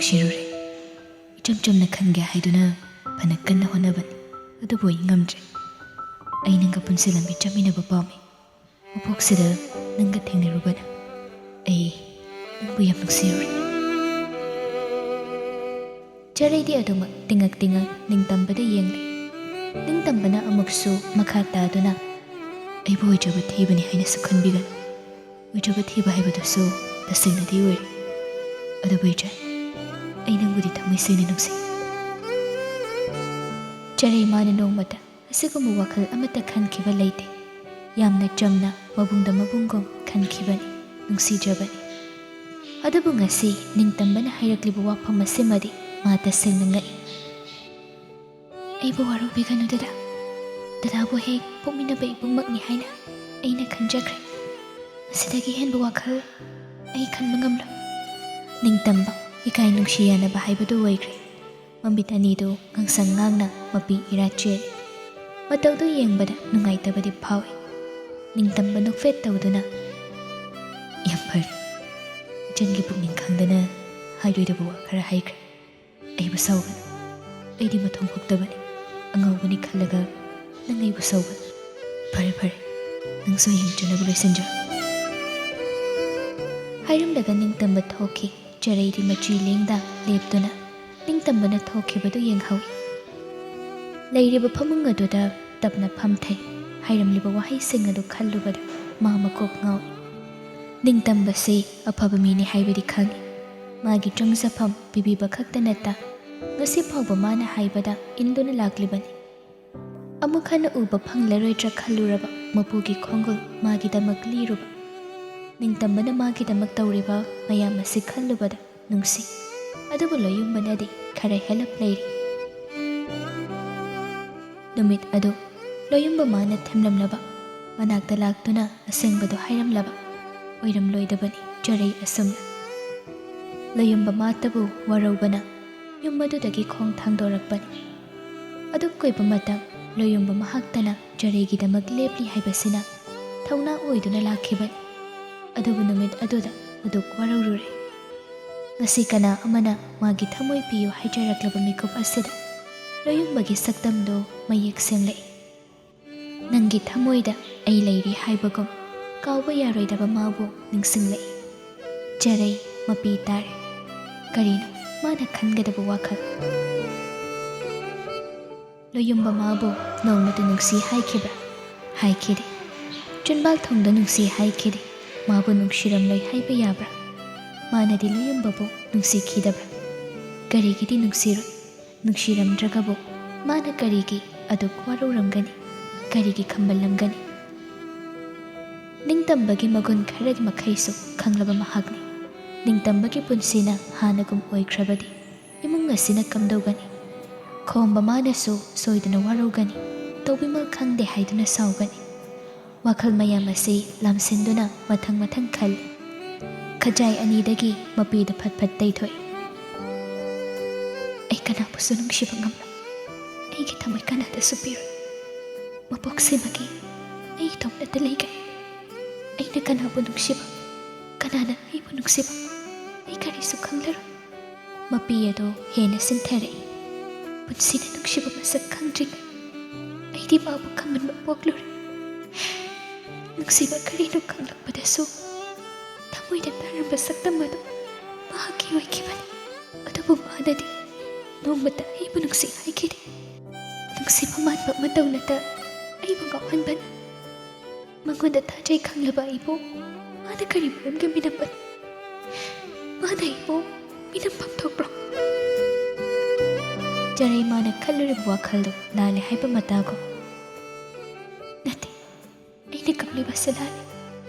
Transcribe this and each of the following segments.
ꯅꯨꯡꯁꯤꯔꯨꯔꯦ ꯏꯆꯝ ꯆꯝꯅ ꯈꯟꯒꯦ ꯍꯥꯏꯗꯨꯅ ꯐꯅ ꯀꯟꯅ ꯍꯣꯠꯅꯕꯅꯤ ꯑꯗꯨꯕꯨ ꯑꯩ ꯉꯝꯗ꯭ꯔꯦ ꯑꯩ ꯅꯪꯒ ꯄꯨꯟꯁꯤ ꯂꯝꯕꯤ ꯆꯠꯃꯤꯟꯅꯕ ꯄꯥꯝꯃꯤ ꯃꯄꯣꯛꯁꯤꯗ ꯅꯪꯒ ꯊꯦꯡꯅꯔꯨꯕꯅ ꯑꯩ ꯅꯪꯕु ꯌꯥꯝ ꯅꯨꯡꯁꯤꯔꯨꯔꯦ ꯆꯔꯩꯗꯤ ꯑꯗꯨꯃꯛ ꯇꯤꯡꯉꯛ ꯇꯤꯡꯉꯛ ꯅꯤꯡꯇꯝꯕꯗ ꯌꯦꯡꯂꯤ ꯅꯤꯡꯇꯝꯕꯅ ꯑꯃꯨꯛꯁꯨ ꯃꯈꯥ ꯇꯥꯗꯨꯅ ꯑꯩꯕꯨ ꯑꯣꯏꯖꯕ ꯊꯤꯕꯅꯤ ꯍꯥꯏꯅꯁꯨ ꯈꯟꯕꯤꯒꯅꯨ ꯑꯣꯏꯖꯕ ꯊꯤꯕ ꯍꯥꯏꯕꯗꯨꯁꯨ ꯇꯁꯦꯡꯅꯗꯤ ꯑꯣꯏꯔꯦ ꯑꯗꯨꯕꯨ ꯏꯆꯟ ꯑꯩ ꯅꯪꯕꯨꯗꯤ ꯊꯃꯣꯏ ꯁꯦꯡꯅ ꯅꯨꯡꯁꯤ ꯆꯔꯩ ꯃꯥꯅ ꯅꯣꯡꯃꯇ ꯑꯁꯤꯒꯨꯝꯕ ꯋꯥꯈꯜ ꯑꯃꯠꯇ ꯈꯟꯈꯤꯕ ꯂꯩꯇꯦ ꯌꯥꯝꯅ ꯆꯝꯅ ꯃꯕꯨꯡꯗ ꯃꯕꯨꯡꯒꯨꯝ ꯈꯟꯈꯤꯕꯅꯤ ꯅꯨꯡꯁꯤꯖꯕꯅꯤ ꯑꯗꯨꯕꯨ ꯉꯁꯤ ꯅꯤꯡꯇꯝꯕꯅ ꯍꯥꯏꯔꯛꯂꯤꯕ ꯋꯥꯐꯝ ꯑꯁꯤꯃꯗꯤ ꯃꯥ ꯇꯁꯦꯡꯅ ꯉꯛꯏ ꯑꯩꯕꯨ ꯋꯥꯔꯧꯕꯤꯒꯅꯨ ꯗꯗꯥꯕꯨ ꯍꯦꯛ ꯄꯣꯛꯃꯤꯟꯅꯕ ꯏꯕꯨꯡꯃꯛꯅꯤ ꯍꯥꯏꯅ ꯑꯩꯅ ꯈꯟꯖꯈ꯭ꯔꯦ ꯃꯁꯤꯗꯒꯤ ꯍꯦꯟꯕ ꯋꯥꯈꯜ ꯑꯩ ꯈꯟꯕ ꯉꯝꯂꯣꯏ ꯅꯤꯡꯇꯝꯕ ꯏꯀꯥꯏ ꯅꯨꯡꯁꯤ ꯌꯥꯅꯕ ꯍꯥꯏꯕꯗꯨ ꯑꯣꯏꯈ꯭ꯔꯦ ꯃꯃꯤꯠ ꯑꯅꯤꯗꯨ ꯉꯥꯡꯁꯪ ꯉꯥꯡꯅ ꯃꯄꯤ ꯏꯔꯥ ꯆꯦꯜꯂꯤ ꯃꯇꯧꯗꯨ ꯌꯦꯡꯕꯗ ꯅꯨꯡꯉꯥꯏꯇꯕꯗꯤ ꯐꯥꯎꯏ ꯅꯤꯡꯇꯝꯕ ꯅꯣꯛꯐꯦꯠ ꯇꯧꯗꯨꯅ ꯌꯥꯝ ꯐꯔꯦ ꯏꯆꯟꯒꯤ ꯄꯨꯛꯅꯤꯡ ꯈꯪꯗꯅ ꯍꯥꯏꯔꯣꯏꯗꯕ ꯋꯥ ꯈꯔ ꯍꯥꯏꯈ꯭ꯔꯦ ꯑꯩꯕꯨ ꯁꯥꯎꯒꯅꯨ ꯑꯩꯗꯤ ꯃꯊꯣꯡ ꯍꯨꯛꯇꯕꯅꯤ ꯑꯉꯧꯕꯅꯤ ꯈꯜꯂꯒ ꯅꯪ ꯑꯩꯕꯨ ꯁꯥꯎꯒꯅꯨ ꯐꯔꯦ ꯅꯪꯁꯨ ꯌꯦꯡꯖꯅꯕ ꯂꯣꯏꯁꯤꯟꯖꯔꯣ ꯍꯥꯏꯔꯝꯂꯒ ꯅꯤꯡꯇꯝꯕ ꯊꯣꯛꯈꯤ ꯆꯔꯩꯗꯤ ꯃꯆꯤ ꯂꯦꯡꯗ ꯂꯦꯞꯇꯨꯅ ꯅꯤꯡꯇꯝꯕꯅ ꯊꯣꯛꯈꯤꯕꯗꯨ ꯌꯦꯡꯍꯧꯏ ꯂꯩꯔꯤꯕ ꯐꯃꯨꯡ ꯑꯗꯨꯗ ꯇꯞꯅ ꯐꯝꯊꯩ ꯍꯥꯏꯔꯝꯂꯤꯕ ꯋꯥꯍꯩꯁꯤꯡ ꯑꯗꯨ ꯈꯜꯂꯨꯕꯗ ꯃꯥ ꯃꯀꯣꯛ ꯉꯥꯎꯏ ꯅꯤꯡꯇꯝꯕꯁꯤ ꯑꯐꯕ ꯃꯤꯅꯤ ꯍꯥꯏꯕꯗꯤ ꯈꯪꯏ ꯃꯥꯒꯤ ꯆꯪꯖꯐꯝ ꯄꯤꯕꯤꯕ ꯈꯛꯇ ꯅꯠꯇ ꯉꯁꯤ ꯐꯥꯎꯕ ꯃꯥꯅ ꯍꯥꯏꯕꯗ ꯏꯟꯗꯨꯅ ꯂꯥꯛꯂꯤꯕꯅꯤ ꯑꯃꯨꯛ ꯍꯟꯅ ꯎꯕ ꯐꯪꯂꯔꯣꯏꯗ꯭ꯔꯥ ꯈꯜꯂꯨꯔꯕ ꯃꯄꯨꯒꯤ ꯈꯣꯡꯒꯨꯜ ꯃꯥꯒꯤꯗꯃꯛ ꯂꯤꯔꯨꯕ ꯅꯤꯡꯇꯝꯕꯅ ꯃꯥꯒꯤꯗꯃꯛ ꯇꯧꯔꯤꯕ ꯃꯌꯥꯝ ꯑꯁꯤ ꯈꯜꯂꯨꯕꯗ ꯅꯨꯡꯁꯤ ꯑꯗꯨꯕꯨ ꯂꯣꯌꯨꯝꯕꯅꯗꯤ ꯈꯔ ꯍꯦꯜꯂꯞ ꯂꯩꯔꯤ ꯅꯨꯃꯤꯠ ꯑꯗꯨ ꯂꯣꯌꯨꯝꯕ ꯃꯥꯅ ꯊꯦꯝꯂꯝꯂꯕ ꯃꯅꯥꯛꯇ ꯂꯥꯛꯇꯨꯅ ꯑꯁꯦꯡꯕꯗꯨ ꯍꯥꯏꯔꯝꯂꯕ ꯑꯣꯏꯔꯝꯂꯣꯏꯗꯕꯅꯤ ꯆꯔꯩ ꯑꯁꯨꯝꯅ ꯂꯣꯌꯨꯝꯕ ꯃꯥꯇꯕꯨ ꯋꯥꯔꯧꯕꯅ ꯌꯨꯝ ꯑꯗꯨꯗꯒꯤ ꯈꯣꯡ ꯊꯥꯡꯗꯣꯔꯛꯄꯅꯤ ꯑꯗꯨꯛ ꯀꯨꯏꯕ ꯃꯇꯝ ꯂꯣꯌꯨꯝꯕ ꯃꯍꯥꯛꯇꯅ ꯆꯔꯩꯒꯤꯗꯃꯛ ꯂꯦꯞꯂꯤ ꯍꯥꯏꯕꯁꯤꯅ ꯊꯧꯅꯥ ꯑꯣꯏꯗꯨꯅ ꯂꯥꯛꯈꯤꯕꯅꯤ ꯑꯗꯨꯕꯨ ꯅꯨꯃꯤꯠ ꯑꯗꯨꯗ ꯑꯗꯨꯛ ꯋꯥꯔꯧꯔꯨꯔꯦ ꯉꯁꯤ ꯀꯅꯥ ꯑꯃꯅ ꯃꯥꯒꯤ ꯊꯃꯣꯏ ꯄꯤꯌꯨ ꯍꯥꯏꯖꯔꯛꯂꯕ ꯃꯤꯀꯨꯞ ꯑꯁꯤꯗ ꯂꯣꯌꯨꯝꯕꯒꯤ ꯁꯛꯇꯝꯗꯨ ꯃꯌꯦꯛ ꯁꯦꯡꯂꯛꯏ ꯅꯪꯒꯤ ꯊꯃꯣꯏꯗ ꯑꯩ ꯂꯩꯔꯤ ꯍꯥꯏꯕꯒꯨꯝ ꯀꯥꯎꯕ ꯌꯥꯔꯣꯏꯗꯕ ꯃꯥꯕꯨ ꯅꯤꯡꯁꯤꯡꯂꯛꯏ ꯆꯔꯩ ꯃꯄꯤ ꯇꯥꯔꯦ ꯀꯔꯤꯅꯣ ꯃꯥꯅ ꯈꯟꯒꯗꯕ ꯋꯥꯈꯜ ꯂꯣꯌꯨꯝꯕ ꯃꯥꯕꯨ ꯅꯣꯡꯃꯇ ꯅꯨꯡꯁꯤ ꯍꯥꯏꯈꯤꯕ꯭ꯔꯥ ꯍꯥꯏꯈꯤꯗꯦ ꯆꯨꯟꯕꯥꯜ ꯊꯣꯡꯗ ꯅꯨꯡꯁꯤ ꯍꯥꯏꯈꯤꯗꯦ ꯃꯥꯕꯨ ꯅꯨꯡꯁꯤꯔꯝꯂꯣꯏ ꯍꯥꯏꯕ ꯌꯥꯕ꯭ꯔꯥ ꯃꯥꯅꯗꯤ ꯂꯣꯌꯨꯝꯕꯕꯨ ꯅꯨꯡꯁꯤꯈꯤꯗꯕ꯭ꯔꯥ ꯀꯔꯤꯒꯤꯗꯤ ꯅꯨꯡꯁꯤꯔꯣꯏ ꯅꯨꯡꯁꯤꯔꯝꯗ꯭ꯔꯒꯕꯨ ꯃꯥꯅ ꯀꯔꯤꯒꯤ ꯑꯗꯨꯛ ꯋꯥꯔꯧꯔꯝꯒꯅꯤ ꯀꯔꯤꯒꯤ ꯈꯝꯕꯜꯂꯝꯒꯅꯤ ꯅꯤꯡꯇꯝꯕꯒꯤ ꯃꯒꯨꯟ ꯈꯔ ꯃꯈꯩꯁꯨ ꯈꯪꯂꯕ ꯃꯍꯥꯛꯅꯤ ꯅꯤꯡꯇꯝꯕꯒꯤ ꯄꯨꯟꯁꯤꯅ ꯍꯥꯟꯅꯒꯨꯝ ꯑꯣꯏꯈ꯭ꯔꯕꯗꯤ ꯏꯃꯨꯡ ꯑꯁꯤꯅ ꯀꯝꯗꯧꯒꯅꯤ ꯈꯣꯝꯕ ꯃꯥꯅꯁꯨ ꯁꯣꯏꯗꯅ ꯋꯥꯔꯧꯒꯅꯤ ꯇꯧꯕꯤꯃꯜ ꯈꯪꯗꯦ ꯍꯥꯏꯗꯨꯅ ꯁꯥꯎꯒꯅꯤ ꯋꯥꯈꯜ ꯃꯌꯥꯝ ꯑꯁꯤ ꯂꯥꯝꯁꯤꯟꯗꯨꯅ ꯃꯊꯪ ꯃꯊꯪ ꯈꯜꯂꯤ ꯈꯖꯥꯏ ꯑꯅꯤꯗꯒꯤ ꯃꯄꯤꯗ ꯐꯠ ꯐꯠ ꯇꯩꯊꯣꯛꯏ ꯑꯩ ꯀꯅꯥꯕꯨꯁꯨ ꯅꯨꯡꯁꯤꯕ ꯉꯝꯂꯣꯏ ꯑꯩꯒꯤ ꯊꯃꯣꯏ ꯀꯅꯥꯗꯁꯨ ꯄꯤꯔꯣꯏ ꯃꯄꯣꯛꯁꯤꯃꯒꯤ ꯑꯩ ꯏꯇꯣꯝꯇ ꯂꯩꯒꯅꯤ ꯑꯩꯅ ꯀꯅꯥꯕꯨ ꯅꯨꯡꯁꯤꯕ ꯀꯅꯥꯅ ꯑꯩꯕꯨ ꯅꯨꯡꯁꯤꯕ ꯑꯩ ꯀꯔꯤꯁꯨ ꯈꯪꯂꯔꯣꯏ ꯃꯄꯤ ꯑꯗꯨ ꯍꯦꯟꯅ ꯁꯤꯟꯊꯔꯛꯏ ꯄꯨꯟꯁꯤꯅ ꯅꯨꯡꯁꯤꯕ ꯃꯁꯛ ꯈꯪꯗ꯭ꯔꯤꯉꯩ ꯑꯩꯗꯤ ꯃꯥꯕꯨ ꯈꯪꯃꯟꯕ ꯄꯣꯛꯂꯨꯔꯦ ꯅꯨꯡꯁꯤꯕ ꯀꯔꯤꯅꯣ ꯈꯪꯂꯛꯄꯗꯁꯨ ꯊꯃꯣꯏꯗ ꯇꯥꯔꯝꯕ ꯁꯛꯇꯝ ꯑꯗꯨ ꯃꯍꯥꯛꯀꯤ ꯑꯣꯏꯈꯤꯕꯅꯤ ꯑꯗꯨꯕꯨ ꯃꯥꯅꯗꯤ ꯅꯣꯡꯃꯇ ꯑꯩꯕꯨ ꯅꯨꯡꯁꯤ ꯍꯥꯏꯈꯤꯗꯦ ꯅꯨꯡꯁꯤꯕ ꯃꯥꯟꯕ ꯃꯇꯧꯅꯇ ꯑꯩꯕꯨ ꯉꯥꯎꯍꯟꯕꯅꯤ ꯃꯉꯣꯟꯗ ꯊꯥꯖꯩ ꯈꯪꯂꯕ ꯑꯩꯕꯨ ꯃꯥꯅ ꯀꯔꯤ ꯃꯔꯝꯒꯤ ꯃꯤꯅꯝꯕꯅꯤ ꯃꯥꯅ ꯑꯩꯕꯨ ꯃꯤꯅꯝꯐꯝ ꯊꯣꯛꯄ꯭ꯔꯣ ꯆꯔꯩ ꯃꯥꯅ ꯈꯜꯂꯨꯔꯤꯕ ꯋꯥꯈꯜꯗꯨ ꯂꯥꯜꯂꯦ ꯍꯥꯏꯕ ꯃꯇꯥꯒꯨꯝ ꯅꯠꯇꯦ ꯑꯩꯅ ꯀꯞꯂꯤꯕꯁꯤ ꯂꯥꯜꯂꯦ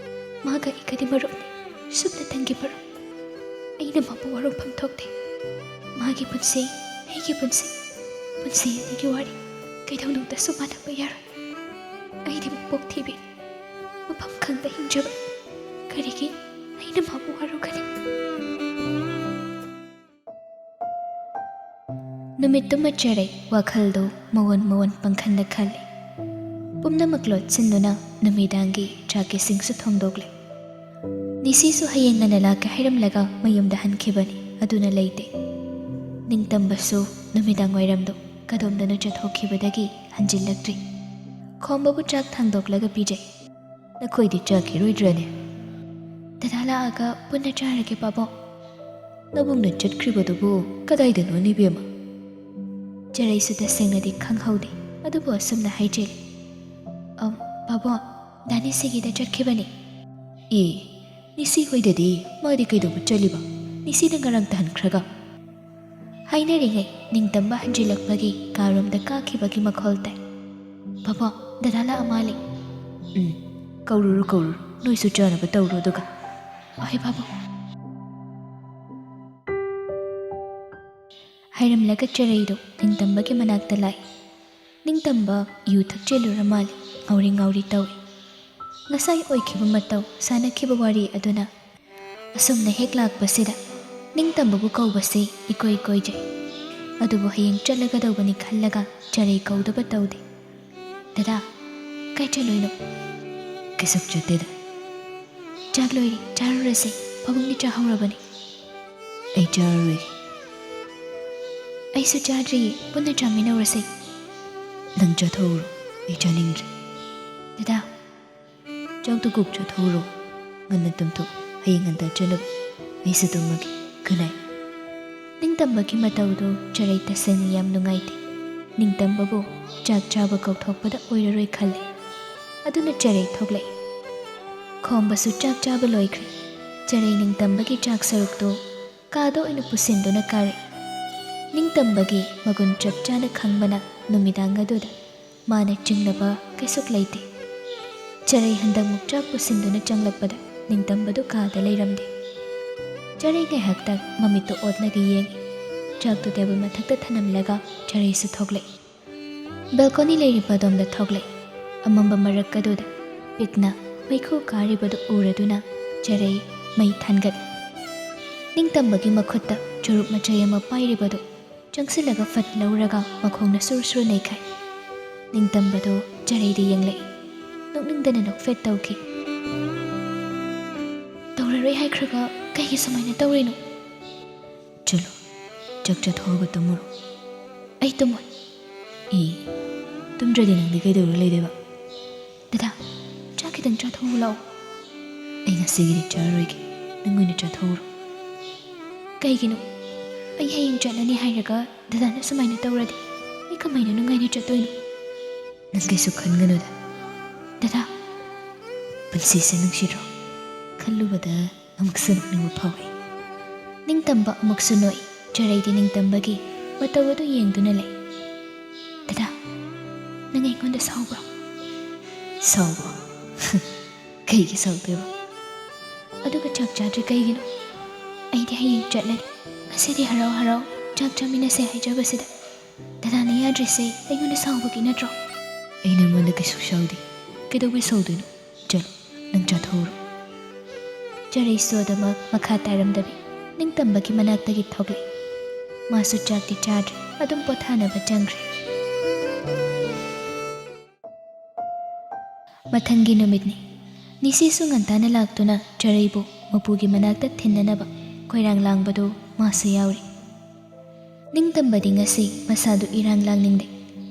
ꯃꯥꯒ ꯑꯩꯒꯗꯤ ꯃꯔꯨꯞꯅꯤ ꯁꯨꯞꯅꯇꯪꯒꯤ ꯃꯔꯨꯞ ꯑꯩꯅ ꯃꯥꯕꯨ ꯋꯥꯔꯧꯐꯝ ꯊꯣꯛꯇꯦ ꯃꯥꯒꯤ ꯄꯨꯟꯁꯤ ꯑꯩꯒꯤ ꯄꯨꯟꯁꯤ ꯑꯅꯤꯒꯤ ꯋꯥꯔꯤ ꯀꯩꯗꯧꯅꯨꯡꯗꯁꯨ ꯃꯥꯟꯅꯕ ꯌꯥꯔꯣꯏ ꯑꯩꯗꯤ ꯃꯄꯣꯛ ꯊꯤꯕꯤꯅꯤ ꯃꯐꯝ ꯈꯪꯗ ꯍꯤꯡꯖꯕ ꯀꯔꯤꯒꯤ ꯑꯩꯅ ꯃꯥꯕꯨ ꯋꯥꯔꯧꯒꯅꯤ ꯅꯨꯃꯤꯠꯇꯨꯃ ꯆꯔꯩ ꯋꯥꯈꯜꯗꯨ ꯃꯋꯣꯟ ꯃꯋꯣꯟ ꯄꯪꯈꯟꯗ ꯈꯜꯂꯤ ꯄꯨꯝꯅꯃꯛ ꯂꯣꯠꯁꯤꯟꯗꯨꯅ ꯅꯨꯃꯤꯗꯥꯡꯒꯤ ꯆꯥꯛ ꯏꯁꯤꯡꯁꯨ ꯊꯣꯡꯗꯣꯛꯂꯦ ꯅꯤꯁꯤꯁꯨ ꯍꯌꯦꯡ ꯉꯟꯅ ꯂꯥꯛꯀꯦ ꯍꯥꯏꯔꯝꯂꯒ ꯃꯌꯨꯝꯗ ꯍꯟꯈꯤꯕꯅꯤ ꯑꯗꯨꯅ ꯂꯩꯇꯦ ꯅꯤꯡꯇꯝꯕꯁꯨ ꯅꯨꯃꯤꯗꯥꯡ ꯋꯥꯏꯔꯝꯗꯣ ꯀꯗꯣꯝꯗꯅꯣ ꯆꯠꯊꯣꯛꯈꯤꯕꯗꯒꯤ ꯍꯟꯖꯤꯜꯂꯛꯇ꯭ꯔꯤ꯫ ꯈꯣꯝꯕꯕꯨ ꯆꯥꯛ ꯊꯥꯡꯗꯣꯛꯂꯒ ꯄꯤꯖꯩ꯫ ꯅꯈꯣꯏꯗꯤ ꯆꯥꯈꯤꯔꯣꯏꯗ꯭ꯔꯅꯦ? ꯗꯗꯥ ꯂꯥꯛꯑꯒ ꯄꯨꯟꯅ ꯆꯥꯔꯒꯦ ꯄꯥꯕꯨꯡ꯫ ꯅꯕꯨꯡꯅ ꯆꯠꯈ꯭ꯔꯤꯕꯗꯨꯕꯨ ꯀꯗꯥꯏꯗꯅꯣ ꯏꯕꯦꯝꯃ? ꯆꯔꯩꯁꯨ ꯇꯁꯦꯡꯅꯗꯤ ꯈꯪꯍꯧꯗꯦ, ꯑꯗꯨꯕꯨ ꯑꯁꯨꯝꯅ ꯍꯥꯏꯖꯤꯜꯂꯤ꯫ ꯄꯥꯕꯨꯡ, ꯗꯥ ꯅꯤꯁꯤꯒꯤꯗ ꯆꯠꯈꯤꯕꯅꯤ꯫ ꯑꯦ, ꯅꯤꯁꯤ ꯍꯣꯏꯗꯗꯤ ꯃꯥꯗꯤ ꯀꯩꯗꯧꯕ ꯆꯠꯂꯤꯕ? ꯅꯤꯁꯤꯅ ꯉꯔꯥꯡ ꯇꯍꯟꯈ꯭ꯔꯒ? ꯍꯥꯏꯅꯔꯤꯉꯩ ꯅꯤꯡꯇꯝꯕ ꯍꯟꯖꯤꯜꯂꯛꯄꯒꯤ ꯀꯥꯔꯣꯝꯗ ꯀꯥꯈꯤꯕꯒꯤ ꯃꯈꯣꯜ ꯇꯥꯏ꯫ ꯄꯥꯕꯨꯡ, ꯗꯗꯥ ꯂꯥꯛꯑ ꯃꯥꯜꯂꯤ꯫ ꯀꯧꯔꯨꯔꯣ ꯀꯧꯔꯨꯔꯣ, ꯅꯣꯏꯁꯨ ꯆꯥꯅꯕ ꯇꯧꯔꯣ ꯑꯗꯨꯒ꯫ ꯍꯣꯏ ꯄꯥꯕꯨꯡ꯫ ꯍꯥꯏꯔꯝꯂꯒ ꯆꯔꯩꯗꯣ ꯅꯤꯡꯇꯝꯕꯒꯤ ꯃꯅꯥꯛꯇ ꯂꯥꯛꯏ꯫ ꯅꯤꯡꯇꯝꯕ ꯌꯨ ꯊꯛꯆꯤꯜꯂꯨꯔ ꯃꯥꯜꯂꯤ, ꯉꯥꯎꯔꯤ ꯉꯥꯎꯔꯤ ꯇꯧꯏ꯫ ꯉꯁꯥꯏ ꯑꯣꯏꯈꯤꯕ ꯃꯇꯧ ꯁꯥꯟꯅꯈꯤꯕ ꯋꯥꯔꯤ ꯑꯗꯨꯅ ꯑꯁꯨꯝꯅ ꯍꯦꯛ ꯂꯥꯛꯄꯁꯤꯗ ꯅꯤꯡꯇꯝꯕꯕꯨ ꯀꯧꯕꯁꯤ ꯏꯀꯣꯏ ꯀꯣꯏꯖꯩ꯫ ꯑꯗꯨꯕꯨ ꯍꯌꯦꯡ ꯆꯠꯂꯒꯗꯧꯕꯅꯤ ꯈꯜꯂꯒ ꯆꯔꯩ ꯀꯧꯗꯕ ꯇꯧꯗꯦ꯫ ꯗꯗꯥ, ꯀꯥꯏ ꯆꯠꯂꯣꯏꯅꯣ? ꯀꯩꯁꯨ ꯆꯠꯇꯦꯗ꯫ ꯆꯥꯛ ꯂꯣꯏꯔꯤ, ꯆꯥꯔꯨꯔꯁꯤ꯫ ꯄꯥꯕꯨꯡꯗꯤ ꯆꯥꯍꯧꯔꯕꯅꯤ꯫ ꯑꯩ ꯆꯥꯔꯔꯣꯏꯒꯦ꯫ ꯑꯩꯁꯨ ꯆꯥꯗ꯭ꯔꯤꯌꯦ, ꯄꯨꯟꯅ ꯆꯥꯃꯤꯟꯅꯔꯁꯤ꯫ ꯅꯪ ꯆꯥꯊꯣꯛꯎꯔꯣ, ꯑꯩ ꯆꯥꯅꯤꯡꯗ꯭ꯔꯦ꯫ ꯗꯗꯥ, ꯆꯥꯛꯇꯨ ꯀꯣꯛ ꯆꯥꯊꯣꯛꯎꯔꯣ, ꯉꯟꯅ ꯇꯨꯝꯊꯣꯛ, ꯍꯌꯦꯡ ꯉꯟꯇꯥ ꯆꯠꯅꯕ꯫ ꯑꯩꯁꯨ ꯇꯨꯝꯃꯒꯦ, ꯒꯨꯗ ꯅꯥꯏꯠ꯫ ꯅꯤꯡꯇꯝꯕꯒꯤ ꯃꯇꯧꯗꯨ ꯆꯔꯩ ꯇꯁꯦꯡꯅ ꯌꯥꯝ ꯅꯨꯡꯉꯥꯏꯇꯦ꯫ ꯅꯤꯡꯇꯝꯕꯕꯨ ꯆꯥꯛ ꯆꯥꯕ ꯀꯧꯊꯣꯛꯄꯗ ꯑꯣꯏꯔꯔꯣꯏ ꯈꯜꯂꯦ꯫ ꯑꯗꯨꯅ ꯆꯔꯩ ꯊꯣꯛꯂꯛꯏ꯫ ꯈꯣꯝꯕꯁꯨ ꯆꯥꯛ ꯆꯥꯕ ꯂꯣꯏꯈ꯭ꯔꯦ꯫ ꯆꯔꯩ ꯅꯤꯡꯇꯝꯕꯒꯤ ꯆꯥꯛ ꯁꯔꯨꯛꯇꯨ ꯀꯥꯗ ꯑꯣꯏꯅ ꯄꯨꯁꯤꯟꯗꯨꯅ ꯀꯥꯔꯛꯏ꯫ ꯅꯤꯡꯇꯝꯕꯒꯤ ꯃꯒꯨꯟ ꯆꯞ ꯆꯥꯅ ꯈꯪꯕꯅ ꯅꯨꯃꯤꯗꯥꯡ ꯑꯗꯨꯗ ꯃꯥꯅ ꯆꯤꯡꯅꯕ ꯀꯩꯁꯨ ꯂꯩꯇꯦ꯫ ꯆꯔꯩ ꯍꯟꯗꯛꯃꯨꯛ ꯆꯥꯛ ꯄꯨꯁꯤꯟꯗꯨꯅ ꯆꯪꯂꯛꯄꯗ ꯅꯤꯡꯇꯝꯕꯗꯨ ꯀꯥꯗ ꯂꯩꯔꯝꯗꯦ꯫ ꯆꯔꯩ ꯉꯥꯏꯍꯥꯛꯇꯪ ꯃꯃꯤꯠꯇꯨ ꯑꯣꯠꯂꯒ ꯌꯦꯡꯉꯤ꯫ ꯆꯥꯛꯇꯨ ꯇꯦꯕꯜ ꯃꯊꯛꯇ ꯊꯅꯝꯂꯒ ꯆꯔꯩꯁꯨ ꯊꯣꯛꯂꯛꯏ꯫ ꯕꯦꯜꯀꯣꯅꯤ ꯂꯩꯔꯤꯕ ꯑꯗꯣꯝꯗ ꯊꯣꯛꯂꯛꯏ꯫ ꯑꯃꯝꯕ ꯃꯔꯛ ꯑꯗꯨꯗ ꯄꯤꯛꯅ ꯃꯩꯈꯨ ꯀꯥꯔꯤꯕꯗꯨ ꯎꯔꯗꯨꯅ ꯆꯔꯩ ꯃꯩ ꯊꯥꯟꯒꯠꯂꯤ꯫ ꯅꯤꯡꯇꯝꯕꯒꯤ ꯃꯈꯨꯠꯇ ꯆꯨꯔꯨꯞ ꯃꯆꯩ ꯑꯃ ꯄꯥꯏꯔꯤꯕꯗꯨ ꯆꯪꯁꯤꯜꯂꯒ ꯐꯠ ꯂꯧꯔꯒ ꯃꯈꯣꯡꯅ ꯁꯨꯔ ꯁꯨꯔ ꯅꯩꯈꯥꯏ꯫ ꯅꯤꯡꯇꯝꯕꯗꯨ ꯆꯔꯩꯗ ꯌꯦꯡꯂꯛꯏ꯫ ꯅꯣꯛꯅꯤꯡꯗꯅ ꯅꯣꯛꯐꯦꯠ ꯇꯧꯈꯤ꯫ ꯇꯧꯔꯔꯣꯏ ꯍꯥꯏꯈ꯭ꯔꯒ ꯀꯩꯒꯤ ꯁꯨꯃꯥꯏꯅ ꯇꯧꯔꯤꯅꯣ? ꯆꯠꯂꯣ, ꯆꯥꯛ ꯆꯥꯊꯣꯛꯑꯒ ꯇꯨꯝꯃꯨꯔꯣ꯫ ꯑꯩ ꯇꯨꯝꯃꯣꯏ꯫ ꯇꯨꯝꯗ꯭ꯔꯗꯤ ꯅꯪꯗꯤ ꯀꯩꯗꯧꯔ ꯂꯩꯗꯣꯏꯕ? ꯗꯗꯥ, ꯆꯥꯛ ꯈꯤꯇꯪ ꯆꯥꯊꯣꯛꯎ ꯂꯥꯛꯑꯣ꯫ ꯑꯩ ꯉꯁꯤꯒꯤꯗꯤ ꯆꯥꯔꯔꯣꯏꯒꯦ, ꯅꯪ ꯑꯣꯏꯅ ꯆꯥꯊꯣꯛꯎꯔꯣ꯫ ꯀꯩꯒꯤꯅꯣ? ꯑꯩ ꯍꯌꯦꯡ ꯆꯠꯂꯅꯤ ꯍꯥꯏꯔꯒ ꯗꯗꯥꯅ ꯁꯨꯃꯥꯏꯅ ꯇꯧꯔꯗꯤ ꯑꯩ ꯀꯃꯥꯏꯅ ꯅꯨꯡꯉꯥꯏꯅ ꯆꯠꯇꯣꯏꯅꯣ? ꯅꯪ ꯀꯩꯁꯨ ꯈꯟꯒꯅꯨꯗ꯫ ꯗꯗꯥ, ꯄꯨꯟꯁꯤꯁꯦ ꯅꯨꯡꯁꯤꯗ꯭ꯔꯣ? ꯈꯜꯂꯨꯕꯗ ꯑꯃꯨꯛꯁꯨ ꯅꯣꯛꯅꯤꯡꯕ ꯐꯥꯎꯏ꯫ ꯅꯤꯡꯇꯝꯕ ꯑꯃꯨꯛꯁꯨ ꯅꯣꯛꯏ꯫ ꯆꯔꯩꯗꯤ ꯅꯤꯡꯇꯝꯕꯒꯤ ꯃꯇꯧ ꯑꯗꯨ ꯌꯦꯡꯗꯨꯅ ꯂꯩ꯫ ꯗꯗꯥ, ꯅꯪ ꯑꯩꯉꯣꯟꯗ ꯁꯥꯎꯕ꯭ꯔꯣ? ꯁꯥꯎꯕ꯭ꯔꯣ? ꯀꯩꯒꯤ ꯁꯥꯎꯗꯣꯏꯕ? ꯑꯗꯨꯒ ꯆꯥꯛ ꯆꯥꯗ꯭ꯔꯤ ꯀꯩꯒꯤꯅꯣ? ꯑꯩꯗꯤ ꯍꯌꯦꯡ ꯆꯠꯂꯅꯤ꯫ ꯉꯁꯤꯗꯤ ꯍꯔꯥꯎ ꯍꯔꯥꯎ ꯆꯥꯛ ꯆꯥꯃꯤꯟꯅꯁꯦ ꯍꯥꯏꯖꯕꯁꯤꯗ ꯗꯗꯥꯅ ꯌꯥꯗ꯭ꯔꯤꯁꯦ ꯑꯩꯉꯣꯟꯗ ꯁꯥꯎꯕꯒꯤ ꯅꯠꯇ꯭ꯔꯣ? ꯑꯩ ꯅꯉꯣꯟꯗ ꯀꯩꯁꯨ ꯁꯥꯎꯗꯦ꯫ ꯀꯩꯗꯧꯕꯩ ꯁꯥꯎꯗꯣꯏꯅꯣ? ꯆꯠꯂꯣ, ꯅꯪ ꯆꯥꯊꯣꯛꯎꯔꯣ꯫ ꯆꯔꯩꯁꯨ ꯑꯗꯨꯃꯛ ꯃꯈꯥ ꯇꯥꯔꯝꯗꯕꯤ ꯅꯤꯡꯇꯝꯕꯒꯤ ꯃꯅꯥꯛꯇꯒꯤ ꯊꯣꯛꯂꯛꯏ꯫ ꯃꯥꯁꯨ ꯆꯥꯛꯇꯤ ꯆꯥꯗ꯭ꯔꯤ, ꯑꯗꯨꯝ ꯄꯣꯊꯥꯅꯕ ꯆꯪꯈ꯭ꯔꯦ꯫ ꯃꯊꯪꯒꯤ ꯅꯨꯃꯤꯠꯅꯤ꯫ ꯅꯤꯁꯤꯁꯨ ꯉꯟꯇꯥꯅ ꯂꯥꯛꯇꯨꯅ ꯆꯔꯩꯕꯨ ꯃꯄꯨꯒꯤ ꯃꯅꯥꯛꯇ ꯊꯤꯟꯅꯅꯕ ꯈꯣꯏꯔꯥꯡ ꯂꯥꯡꯕꯗꯨ ꯃꯥꯁꯨ ꯌꯥꯎꯔꯤ꯫ ꯅꯤꯡꯇꯝꯕꯗꯤ ꯉꯁꯤ ꯃꯁꯥꯗꯨ ꯏꯔꯥꯡ ꯂꯥꯡꯅꯤꯡꯗꯦ꯫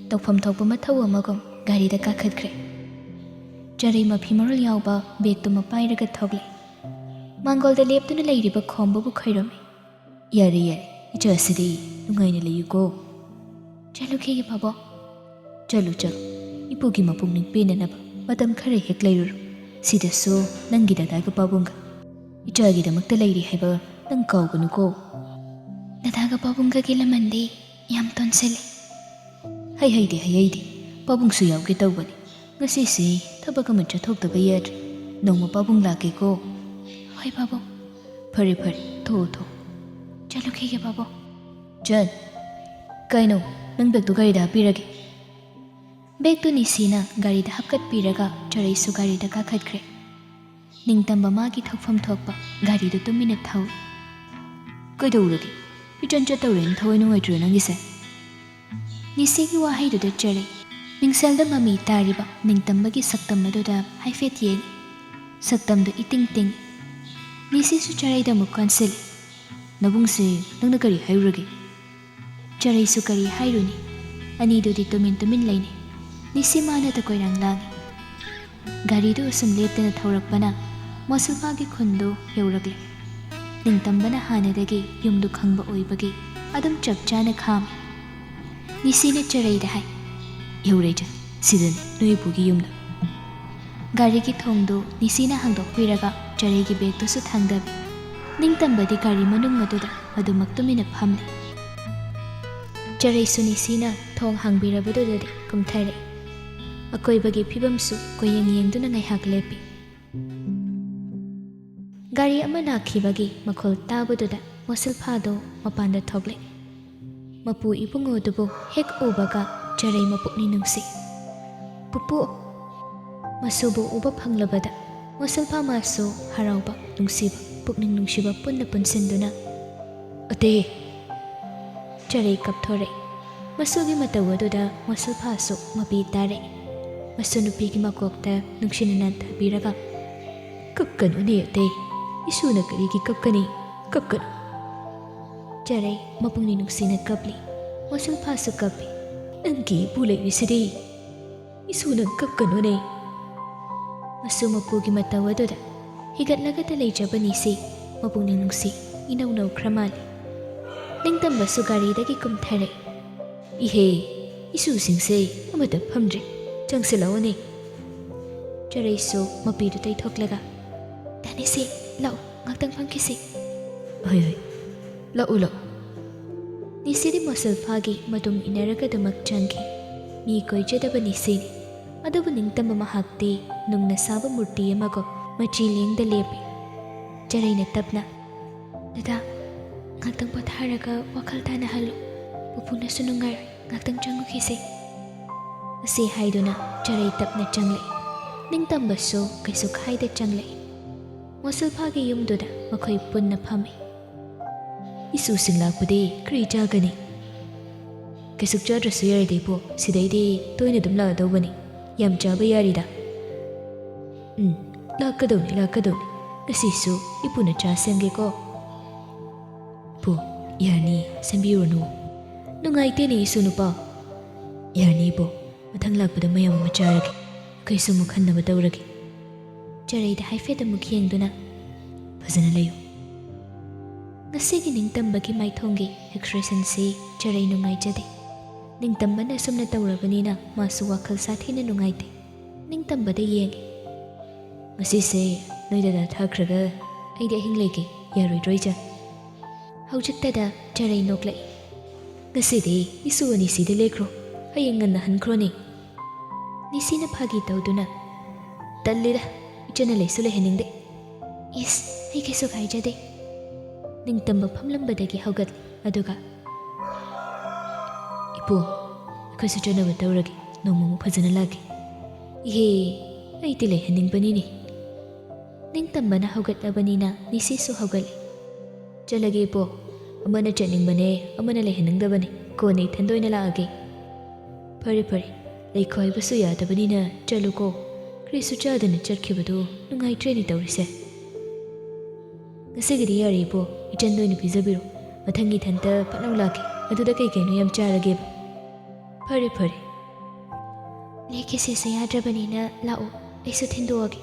ꯇꯧꯐꯝ ꯊꯣꯛꯄ ꯃꯊꯧ ꯑꯃꯒꯨꯝ ꯒꯥꯔꯤꯗ ꯀꯥꯈꯠꯈ꯭ꯔꯦ꯫ ꯆꯔꯩ ꯃꯐꯤ ꯃꯔꯣꯜ ꯌꯥꯎꯕ ꯕꯦꯒꯇꯨꯃ ꯄꯥꯏꯔꯒ ꯊꯣꯛꯂꯛꯏ꯫ ꯃꯥꯡꯒꯣꯜꯗ ꯂꯦꯞꯇꯨꯅ ꯂꯩꯔꯤꯕ ꯈꯣꯝꯕꯕꯨ ꯈꯣꯏꯔꯝꯃꯤ꯫ ꯌꯥꯔꯦ ꯌꯥꯔꯦ, ꯏꯆꯥꯁꯤꯗꯤ ꯅꯨꯡꯉꯥꯏꯅ ꯂꯩꯌꯨꯀꯣ꯫ ꯆꯠꯂꯨꯈꯤꯒꯦ ꯄꯥꯕꯨꯡ꯫ ꯆꯠꯂꯨ ꯆꯠꯂꯨ, ꯏꯄꯨꯒꯤ ꯃꯄꯨꯛꯅꯤꯡ ꯄꯦꯟꯅꯅꯕ ꯃꯇꯝ ꯈꯔ ꯍꯦꯛ ꯂꯩꯔꯨꯔꯣ꯫ ꯁꯤꯗꯁꯨ ꯅꯪꯒꯤ ꯗꯗꯥꯒ ꯄꯥꯕꯨꯡꯒ ꯏꯆꯥꯒꯤꯗꯃꯛꯇ ꯂꯩꯔꯤ ꯍꯥꯏꯕ ꯅꯪ ꯀꯥꯎꯒꯅꯨꯀꯣ꯫ ꯗꯗꯥꯒ ꯄꯥꯕꯨꯡꯒꯒꯤ ꯂꯃꯟꯗꯤ ꯌꯥꯝ ꯇꯣꯟꯁꯤꯜꯂꯤ꯫ ꯍꯩꯍꯩꯗꯦ, ꯄꯥꯕꯨꯡꯁꯨ ꯌꯥꯎꯒꯦ ꯇꯧꯕꯅꯤ꯫ ꯉꯁꯤꯁꯤ ꯊꯕꯛ ꯑꯃ ꯆꯠꯊꯣꯛꯇꯕ ꯌꯥꯗ꯭ꯔꯦ꯫ ꯅꯣꯡꯃ ꯄꯥꯕꯨꯡ ꯂꯥꯛꯀꯦꯀꯣ꯫ ꯍꯣꯏ ꯄꯥꯕꯨꯡ꯫ ꯐꯔꯦ ꯐꯔꯦ, ꯊꯣꯛꯑꯣ ꯊꯣꯛꯑꯣ꯫ ꯆꯠꯂꯨꯈꯤꯒꯦ ꯄꯥꯕꯨꯡ꯫ ꯆꯠ꯫ ꯀꯩꯅꯣ, ꯅꯪ ꯕꯦꯒꯇꯨ ꯒꯥꯔꯤꯗ ꯍꯥꯞꯄꯤꯔꯒꯦ꯫ ꯕꯦꯒꯇꯨ ꯅꯤꯁꯤꯅ ꯒꯥꯔꯤꯗ ꯍꯥꯞꯀꯠꯄꯤꯔꯒ ꯆꯔꯩꯁꯨ ꯒꯥꯔꯤꯗ ꯀꯥꯈꯠꯈ꯭ꯔꯦ꯫ ꯅꯤꯡꯇꯝꯕ ꯃꯥꯒꯤ ꯊꯧꯐꯝ ꯊꯣꯛꯄ ꯒꯥꯔꯤꯗꯨ ꯇꯨꯃꯤꯟꯅ ꯊꯧꯏ꯫ ꯀꯩꯗꯧꯔꯒꯦ? ꯏꯆꯟ ꯆꯠꯇꯧꯔꯦꯅ ꯊꯋꯥꯏ ꯅꯨꯡꯉꯥꯏꯇ꯭ꯔꯣ ꯅꯪꯒꯤꯁꯦ? ꯅꯤꯁꯤꯒꯤ ꯋꯥꯍꯩꯗꯨꯗ ꯆꯔꯩ ꯃꯤꯡꯁꯦꯜꯗ ꯃꯃꯤ ꯇꯥꯔꯤꯕ ꯅꯤꯡꯇꯝꯕꯒꯤ ꯁꯛꯇꯝ ꯑꯗꯨꯗ ꯍꯥꯏꯐꯦꯠ ꯌꯦꯡꯉꯤ꯫ ꯁꯛꯇꯝꯗꯨ ꯏꯇꯤꯡ ꯇꯤꯡꯏ꯫ ꯅꯤꯁꯤꯁꯨ ꯆꯔꯩꯗ ꯑꯃꯨꯛ ꯀꯣꯟꯁꯤꯜꯂꯤ꯫ ꯅꯕꯨꯡꯁꯦ ꯅꯪꯅ ꯀꯔꯤ ꯍꯥꯏꯔꯨꯔꯒꯦ? ꯆꯔꯩꯁꯨ ꯀꯔꯤ ꯍꯥꯏꯔꯨꯅꯤ, ꯑꯅꯤꯗꯨꯗꯤ ꯇꯨꯃꯤꯟ ꯇꯨꯃꯤꯟ ꯂꯩꯅꯩ꯫ ꯅꯤꯁꯤ ꯃꯥꯅꯗ ꯀꯣꯏꯔꯥꯡ ꯂꯥꯡꯉꯤ꯫ ꯒꯥꯔꯤꯗꯨ ꯑꯁꯨꯝ ꯂꯦꯞꯇꯅ ꯊꯧꯔꯛꯄꯅ ꯃꯣꯁꯜꯐꯥꯒꯤ ꯈꯨꯟꯗꯨ ꯌꯧꯔꯛꯂꯦ꯫ ꯅꯤꯡꯇꯝꯕꯅ ꯍꯥꯟꯅꯗꯒꯤ ꯌꯨꯝꯗꯨ ꯈꯪꯕ ꯑꯣꯏꯕꯒꯤ ꯑꯗꯨꯝ ꯆꯞ ꯆꯥꯅ ꯈꯥꯝꯃꯤ꯫ ꯅꯤꯁꯤꯅ ꯆꯔꯩꯗ ꯍꯥꯏ, "ꯌꯧꯔꯦ ꯏꯆꯟ, ꯁꯤꯗꯅꯤ ꯅꯣꯏ ꯏꯄꯨꯒꯤ ꯌꯨꯝꯗꯣ꯫" ꯒꯥꯔꯤꯒꯤ ꯊꯣꯡꯗꯨ ꯅꯤꯁꯤꯅ ꯍꯥꯡꯗꯣꯛꯄꯤꯔꯒ ꯆꯔꯩꯒꯤ ꯕꯦꯒꯇꯨꯁꯨ ꯊꯥꯡꯗꯕꯤ꯫ ꯅꯤꯡꯇꯝꯕꯗꯤ ꯒꯥꯔꯤ ꯃꯅꯨꯡ ꯑꯗꯨꯗ ꯑꯗꯨꯃꯛ ꯇꯨꯃꯤꯟꯅ ꯐꯝꯂꯤ꯫ ꯆꯔꯩꯁꯨ ꯅꯤꯁꯤꯅ ꯊꯣꯡ ꯍꯥꯡꯕꯤꯔꯕꯗꯨꯗꯗꯤ ꯀꯨꯝꯊꯔꯛꯏ꯫ ꯑꯀꯣꯏꯕꯒꯤ ꯐꯤꯕꯝꯁꯨ ꯀꯣꯌꯦꯡ ꯌꯦꯡꯗꯨꯅ ꯉꯥꯏꯍꯥꯛ ꯂꯦꯞꯄꯤ꯫ ꯒꯥꯔꯤ ꯑꯃ ꯂꯥꯛꯈꯤꯕꯒꯤ ꯃꯈꯣꯜ ꯇꯥꯕꯗꯨꯗ ꯃꯣꯁꯜꯐꯥꯗꯣ ꯃꯄꯥꯟꯗ ꯊꯣꯛꯂꯛꯏ꯫ ꯃꯄꯨ ꯏꯕꯨꯡꯉꯣꯗꯨꯕꯨ ꯍꯦꯛ ꯎꯕꯒ ꯆꯔꯩ ꯃꯄꯨꯛꯅꯤꯡ ꯅꯨꯡꯁꯤ꯫ "ꯄꯨꯄꯨ!" ꯃꯁꯨꯕꯨ ꯎꯕ ꯐꯪꯂꯕꯗ ꯃꯣꯁꯜꯐꯥ ꯃꯥꯁꯨ ꯍꯔꯥꯎꯕ, ꯅꯨꯡꯁꯤꯕ, ꯄꯨꯛꯅꯤꯡ ꯅꯨꯡꯁꯤꯕ ꯄꯨꯟꯅ ꯄꯨꯟꯁꯤꯟꯗꯨꯅ, "ꯑꯇꯦ!" ꯆꯔꯩ ꯀꯞꯊꯣꯔꯛꯏ꯫ ꯃꯁꯨꯒꯤ ꯃꯇꯧ ꯑꯗꯨꯗ ꯃꯣꯁꯜꯐꯥꯁꯨ ꯃꯄꯤ ꯇꯥꯔꯛꯏ꯫ ꯃꯁꯨ ꯅꯨꯄꯤꯒꯤ ꯃꯀꯣꯛꯇ ꯅꯨꯡꯁꯤꯅ ꯅꯥꯟꯊꯕꯤꯔꯒ, "ꯀꯞꯀꯅꯨꯅꯦ ꯑꯇꯩ, ꯏꯁꯨꯅ ꯀꯔꯤꯒꯤ ꯀꯞꯀꯅꯤ? ꯀꯞꯀꯅꯨ." ꯆꯔꯩ ꯃꯄꯨꯛꯅꯤꯡ ꯅꯨꯡꯁꯤꯅ ꯀꯞꯂꯤ꯫ ꯃꯣꯁꯜꯐꯥꯁꯨ ꯀꯞꯄꯤ꯫ "ꯅꯪꯒꯤ ꯏꯄꯨ ꯂꯩꯔꯤꯁꯤꯗꯤ, ꯏꯁꯨ ꯅꯪ ꯀꯞꯀꯅꯨꯅꯦ." ꯃꯁꯨ ꯃꯄꯨꯒꯤ ꯃꯇꯧ ꯑꯗꯨꯗ ꯍꯤꯒꯠꯂꯒꯇ ꯂꯩꯖꯕ ꯅꯤꯁꯤ ꯃꯄꯨꯛꯅꯤꯡ ꯅꯨꯡꯁꯤ ꯏꯅꯧ ꯅꯧꯈ꯭ꯔ ꯃꯥꯜꯂꯤ꯫ ꯅꯤꯡꯇꯝꯕꯁꯨ ꯒꯥꯔꯤꯗꯒꯤ ꯀꯨꯝꯊꯔꯛꯏ꯫ "ꯏꯍꯦ, ꯏꯁꯨꯁꯤꯡꯁꯦ ꯑꯃꯠꯇ ꯐꯝꯗ꯭ꯔꯤ, ꯆꯪꯁꯤꯜꯂꯛꯑꯣꯅꯦ." ꯆꯔꯩꯁꯨ ꯃꯄꯤꯗꯨ ꯇꯩꯊꯣꯛꯂꯒ, "ꯗꯥ ꯅꯤꯁꯤ, ꯂꯥꯛꯎ, ꯉꯥꯛꯇꯪ ꯐꯝꯈꯤꯁꯤ." "ꯍꯣꯏ ꯍꯣꯏ, ꯂꯥꯛꯎ ꯂꯥꯛꯎ." ꯅꯤꯁꯤꯗꯤ ꯃꯣꯁꯜꯐꯥꯒꯤ ꯃꯇꯨꯡ ꯏꯟꯅꯔꯒ ꯑꯗꯨꯃꯛ ꯆꯪꯈꯤ꯫ ꯃꯤ ꯀꯣꯏꯖꯗꯕ ꯅꯤꯁꯤꯅꯤ, ꯑꯗꯨꯕꯨ ꯅꯤꯡꯇꯝꯕ ꯃꯍꯥꯛꯇꯤ ꯅꯨꯡꯅ ꯁꯥꯕ ꯃꯨꯔꯇꯤ ꯑꯃꯒꯨꯝ ꯃꯆꯤ ꯂꯦꯡꯗ ꯂꯦꯞꯄꯤ꯫ ꯆꯔꯩꯅ ꯇꯞꯅ, "ꯗꯗꯥ, ꯉꯥꯛꯇꯪ ꯄꯣꯊꯥꯔꯒ ꯋꯥꯈꯜ ꯇꯥꯅꯍꯜꯂꯨ, ꯄꯨꯄꯨꯅꯁꯨ ꯅꯨꯡꯉꯥꯏꯔꯣꯏ, ꯉꯥꯛꯇꯪ ꯆꯪꯉꯨꯈꯤꯁꯤ." ꯑꯁꯤ ꯍꯥꯏꯗꯨꯅ ꯆꯔꯩ ꯇꯞꯅ ꯆꯪꯂꯛꯏ꯫ ꯅꯤꯡꯇꯝꯕꯁꯨ ꯀꯩꯁꯨ ꯈꯥꯏꯗ ꯆꯪꯂꯛꯏ꯫ ꯃꯣꯁꯜꯐꯥꯒꯤ ꯌꯨꯝꯗꯨꯗ ꯃꯈꯣꯏ ꯄꯨꯟꯅ ꯐꯝꯃꯤ꯫ "ꯏꯁꯨꯁꯤꯡ ꯂꯥꯛꯄꯗꯤ ꯀꯔꯤ ꯆꯥꯒꯅꯤ?" "ꯀꯩꯁꯨ ꯆꯥꯗ꯭ꯔꯁꯨ ꯌꯥꯔꯦꯗ ꯏꯄꯨ, ꯁꯤꯗꯩꯗꯤ ꯇꯣꯏꯅ ꯑꯗꯨꯝ ꯂꯥꯛꯑꯗꯧꯕꯅꯤ, ꯌꯥꯝ ꯆꯥꯕ ꯌꯥꯔꯤꯗ." "ꯂꯥꯛꯀꯗꯧꯅꯤ ꯂꯥꯛꯀꯗꯧꯅꯤ, ꯉꯁꯤꯁꯨ ꯏꯄꯨꯅ ꯆꯥ ꯁꯦꯝꯒꯦꯀꯣ." "ꯏꯄꯨ, ꯌꯥꯔꯅꯤ, ꯁꯦꯝꯕꯤꯔꯨꯅꯨ, ꯅꯨꯡꯉꯥꯏꯇꯦꯅꯦ ꯏꯁꯨ ꯅꯨꯄꯥ." "ꯌꯥꯔꯅꯤ ꯏꯄꯨ, ꯃꯊꯪ ꯂꯥꯛꯄꯗ ꯃꯌꯥꯝ ꯑꯃ ꯆꯥꯔꯒꯦ, ꯑꯩꯈꯣꯏꯁꯨ ꯑꯃꯨꯛ ꯍꯟꯅꯕ ꯇꯧꯔꯒꯦ." ꯆꯔꯩꯗ ꯍꯥꯏꯐꯦꯠ ꯑꯃꯨꯛ ꯌꯦꯡꯗꯨꯅ, "ꯐꯖꯅ ꯂꯩꯌꯨ." ꯉꯁꯤꯒꯤ ꯅꯤꯡꯇꯝꯕꯒꯤ ꯃꯥꯏꯊꯣꯡꯒꯤ ꯑꯦꯛꯁꯄ꯭ꯔꯦꯁꯟꯁꯤ ꯆꯔꯩ ꯅꯨꯡꯉꯥꯏꯖꯗꯦ꯫ ꯅꯤꯡꯇꯝꯕꯅ ꯑꯁꯨꯝꯅ ꯇꯧꯔꯕꯅꯤꯅ ꯃꯥꯁꯨ ꯋꯥꯈꯜ ꯁꯥꯊꯤꯅ ꯅꯨꯡꯉꯥꯏꯇꯦ꯫ ꯅꯤꯡꯇꯝꯕꯗ ꯌꯦꯡꯉꯤ꯫ "ꯉꯁꯤꯁꯦ ꯅꯣꯏ ꯗꯗꯥ ꯊꯥꯈ꯭ꯔꯒ ꯑꯩꯗꯤ ꯑꯍꯤꯡ ꯂꯩꯒꯦ, ꯌꯥꯔꯣꯏꯗ꯭ꯔꯣ ꯏꯆꯥ?" ꯍꯧꯖꯤꯛꯇꯗ ꯆꯔꯩ ꯅꯣꯛꯂꯛꯏ꯫ "ꯉꯁꯤꯗꯤ ꯏꯁꯨ ꯑꯅꯤ ꯁꯤꯗ ꯂꯦꯛꯈ꯭ꯔꯣ, ꯍꯌꯦꯡ ꯉꯟꯅ ꯍꯟꯈ꯭ꯔꯣꯅꯦ." ꯅꯤꯁꯤꯅ ꯐꯥꯒꯤ ꯇꯧꯗꯨꯅ, "ꯇꯜꯂꯤꯗ, ꯏꯆꯟꯅ ꯂꯩꯁꯨ ꯂꯩꯍꯟꯅꯤꯡꯗꯦ." "ꯏꯁ, ꯑꯩ ꯀꯩꯁꯨ ꯀꯥꯏꯖꯗꯦ." ꯅꯤꯡꯇꯝꯕ ꯐꯝꯂꯝꯕꯗꯒꯤ ꯍꯧꯒꯠꯂꯤ꯫ ꯑꯗꯨꯒ, "ꯏꯄꯨ, ꯑꯩꯈꯣꯏꯁꯨ ꯆꯠꯅꯕ ꯇꯧꯔꯒꯦ, ꯅꯣꯡꯃꯃꯨꯛ ꯐꯖꯅ ꯂꯥꯛꯀꯦ." "ꯏꯍꯦ, ꯑꯩꯗꯤ ꯂꯩꯍꯟꯅꯤꯡꯕꯅꯤꯅꯦ." ꯅꯤꯡꯇꯝꯕꯅ ꯍꯧꯒꯠꯂꯕꯅꯤꯅ ꯅꯤꯁꯤꯁꯨ ꯍꯧꯒꯠꯂꯤ꯫ "ꯆꯠꯂꯒꯦ ꯏꯄꯨ, ꯑꯃꯅ ꯆꯠꯅꯤꯡꯕꯅꯦ, ꯑꯃꯅ ꯂꯩꯍꯟꯅꯤꯡꯗꯕꯅꯦ, ꯀꯣꯟꯅ ꯏꯊꯟꯗ ꯑꯣꯏꯅ ꯂꯥꯛꯑꯒꯦ." "ꯐꯔꯦ ꯐꯔꯦ, ꯂꯩꯈꯣ ꯍꯥꯏꯕꯁꯨ ꯌꯥꯗꯕꯅꯤꯅ ꯆꯠꯂꯨꯀꯣ, ꯀꯔꯤꯁꯨ ꯆꯥꯗꯅ ꯆꯠꯈꯤꯕꯗꯨ ꯅꯨꯡꯉꯥꯏꯇ꯭ꯔꯦꯅꯦ ꯇꯧꯔꯤꯁꯦ." "ꯉꯁꯤꯒꯤꯗꯤ ꯌꯥꯔꯦ ꯏꯄꯨ, ꯏꯆꯟꯗ ꯑꯣꯏꯅ ꯄꯤꯖꯕꯤꯔꯣ, ꯃꯊꯪꯒꯤ ꯏꯊꯟꯇ ꯐꯠꯂꯥꯎ ꯂꯥꯛꯀꯦ, ꯑꯗꯨꯗ ꯀꯩ ꯀꯩꯅꯣ ꯌꯥꯝ ꯆꯥꯔꯒꯦꯕ." "ꯐꯔꯦ ꯐꯔꯦ." "ꯂꯦꯛꯈꯤꯁꯤꯁꯨ ꯌꯥꯗ꯭ꯔꯕꯅꯤꯅ ꯂꯥꯛꯑꯣ, ꯑꯩꯁꯨ ꯊꯤꯟꯗꯣꯛꯑꯒꯦ."